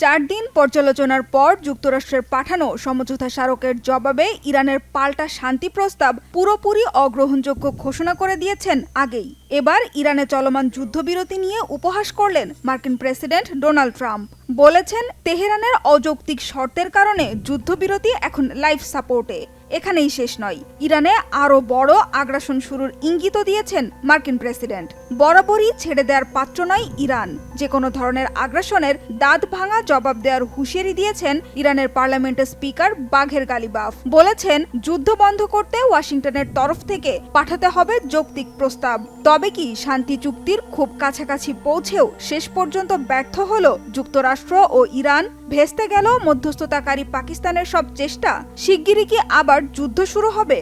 4 দিন পর্যালোচনার পর যুক্তরাষ্ট্রের পাঠানো সমঝোতা স্মারকের জবাবে ইরানের পাল্টা শান্তি প্রস্তাব পুরোপুরি অগ্রহণযোগ্য ঘোষণা করে দিয়েছেন আগেই। এবার ইরানে চলমান যুদ্ধবিরতি নিয়ে উপহাস করলেন মার্কিন প্রেসিডেন্ট ডোনাল্ড ট্রাম্প। বলেছেন, তেহরানের অযৌক্তিক শর্তের কারণে যুদ্ধবিরতি এখন লাইফ সাপোর্টে। এখানেই শেষ নয়, ইরানে আরও বড় আগ্রাসন শুরুর ইঙ্গিতও দিয়েছেন মার্কিন প্রেসিডেন্ট। বরাবরই ছেড়ে দেওয়ার পাত্র নয় ইরান, যে কোনো ধরনের আগ্রাসনের দাঁত ভাঙা জবাব দেওয়ার হুঁশিয়ারি দিয়েছেন ইরানের পার্লামেন্টের স্পিকার বাঘের গালিবাফ। বলেছেন, যুদ্ধ বন্ধ করতে ওয়াশিংটনের তরফ থেকে পাঠাতে হবে যৌক্তিক প্রস্তাব। তবে কি শান্তি চুক্তির খুব কাছাকাছি পৌঁছেও শেষ পর্যন্ত ব্যর্থ হলো যুক্তরাষ্ট্র ও ইরান? ভেস্তে গেল মধ্যস্থতাকারী পাকিস্তানের সব চেষ্টা। শিগগিরই কি আবার যুদ্ধ শুরু হবে?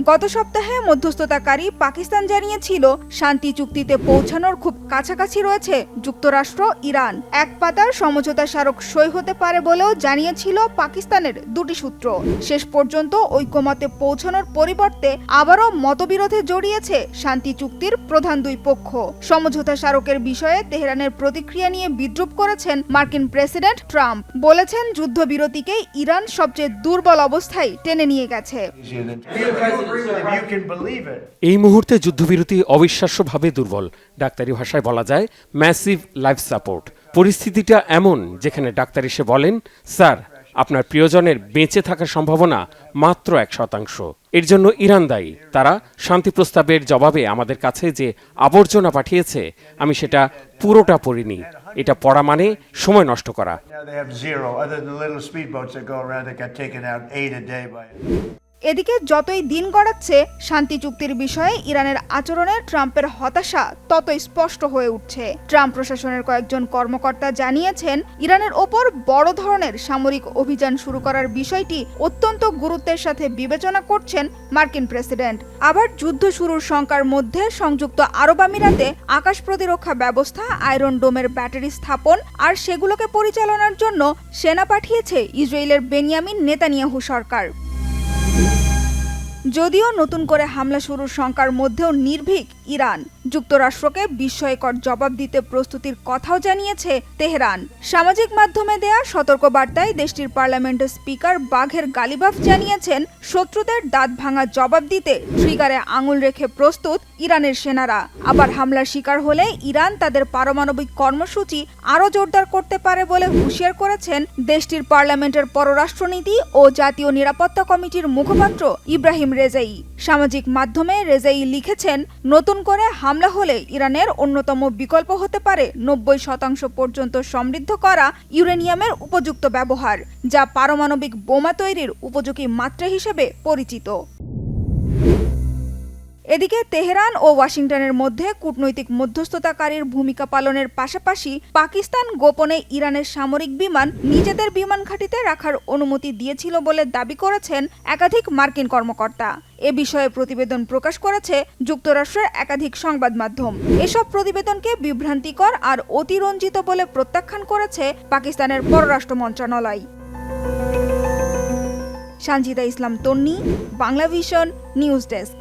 গত সপ্তাহে মধ্যস্থতাকারী পাকিস্তান জানিয়েছিল, শান্তি চুক্তিতে পৌঁছানোর খুব কাছাকাছি রয়েছে যুক্তরাষ্ট্র ইরান। এক পাতার সমঝোতা স্মারক সই হতে পারে বলেও জানিয়েছিল পাকিস্তানের দুটি সূত্র। শেষ পর্যন্ত ঐকমত্যে পৌঁছানোর পরিবর্তে আবারও মতবিরোধে জড়িয়েছে শান্তি চুক্তির প্রধান দুই পক্ষ। সমঝোতা স্মারকের বিষয়ে তেহরানের প্রতিক্রিয়া নিয়ে বিদ্রূপ করেছেন মার্কিন প্রেসিডেন্ট ট্রাম্প। বলেছেন, যুদ্ধবিরতিকে ইরান সবচেয়ে দুর্বল অবস্থায় টেনে নিয়ে গেছে। এই মুহূর্তে যুদ্ধবিরতি অবিশ্বাস্যভাবে দুর্বল। ডাক্তারি ভাষায় বলা যায় ম্যাসিভ লাইফ সাপোর্ট। পরিস্থিতিটা এমন যেখানে ডাক্তার এসে বলেন, স্যার, আপনার প্রিয়জনের বেঁচে থাকার সম্ভাবনা মাত্র 1%। এর জন্য ইরান দায়ী। তারা শান্তি প্রস্তাবের জবাবে আমাদের কাছে যে আবর্জনা পাঠিয়েছে, আমি সেটা পুরোটা পড়িনি। এটা পড়া মানে সময় নষ্ট করা। এদিকে যতই দিন গড়াচ্ছে, শান্তি চুক্তির বিষয়ে ইরানের আচরণে ট্রাম্পের হতাশা ততই স্পষ্ট হয়ে উঠছে। ট্রাম্প প্রশাসনের কয়েকজন কর্মকর্তা জানিয়েছেন, ইরানের ওপর বড় ধরনের সামরিক অভিযান শুরু করার বিষয়টি অত্যন্ত গুরুত্বের সাথে বিবেচনা করছেন মার্কিন প্রেসিডেন্ট। আবার যুদ্ধ শুরুর শঙ্কার মধ্যে সংযুক্ত আরব আমিরাতে আকাশ প্রতিরক্ষা ব্যবস্থা, আয়রন ডোমের ব্যাটারি স্থাপন আর সেগুলোকে পরিচালনার জন্য সেনা পাঠিয়েছে ইসরায়েলের বেনিয়ামিন নেতানিয়াহু সরকার। যদিও নতুন করে হামলা শুরুর শঙ্কার মধ্যেও নির্ভীক ইরান, যুক্তরাষ্ট্রকে বিস্ময়কর জবাব দিতে প্রস্তুতির কথাও জানিয়েছে তেহরান। সামাজিক মাধ্যমে দেয়া সতর্কবার্তায় দেশটির পার্লামেন্টের স্পিকার বাঘের গালিবাফ জানিয়েছেন, শত্রুদের দাঁত ভাঙা জবাব দিতে ট্রিগারে আঙুল রেখে প্রস্তুত ইরানের সেনারা। আবার হামলার শিকার হলে ইরান তাদের পারমাণবিক কর্মসূচি আরও জোরদার করতে পারে বলে হুঁশিয়ার করেছেন দেশটির পার্লামেন্টের পররাষ্ট্রনীতি ও জাতীয় নিরাপত্তা কমিটির মুখপাত্র ইব্রাহিম রেজাই। সামাজিক মাধ্যমে রেজাই লিখেছেন, নতুন করে হামলা হলে ইরানের অন্যতম বিকল্প হতে পারে 90% পর্যন্ত সমৃদ্ধ করা ইউরেনিয়ামের উপযুক্ত ব্যবহার, যা পারমাণবিক বোমা তৈরির উপযোগী মাত্রা হিসেবে পরিচিত। এদিকে তেহরান ও ওয়াশিংটনের মধ্যে কূটনৈতিক মধ্যস্থতাকারীর ভূমিকা পালনের পাশাপাশি পাকিস্তান গোপনে ইরানের সামরিক বিমান নিজেদের বিমান ঘাঁটিতে রাখার অনুমতি দিয়েছিল বলে দাবি করেছেন একাধিক মার্কিন কর্মকর্তা। এ বিষয়ে প্রতিবেদন প্রকাশ করেছে যুক্তরাষ্ট্রের একাধিক সংবাদ মাধ্যম। এসব প্রতিবেদনকে বিভ্রান্তিকর আর অতিরঞ্জিত বলে প্রত্যাখ্যান করেছে পাকিস্তানের পররাষ্ট্র মন্ত্রণালয়। সানজিদা ইসলাম তন্নি, বাংলা ভিশন, নিউজ ডেস্ক।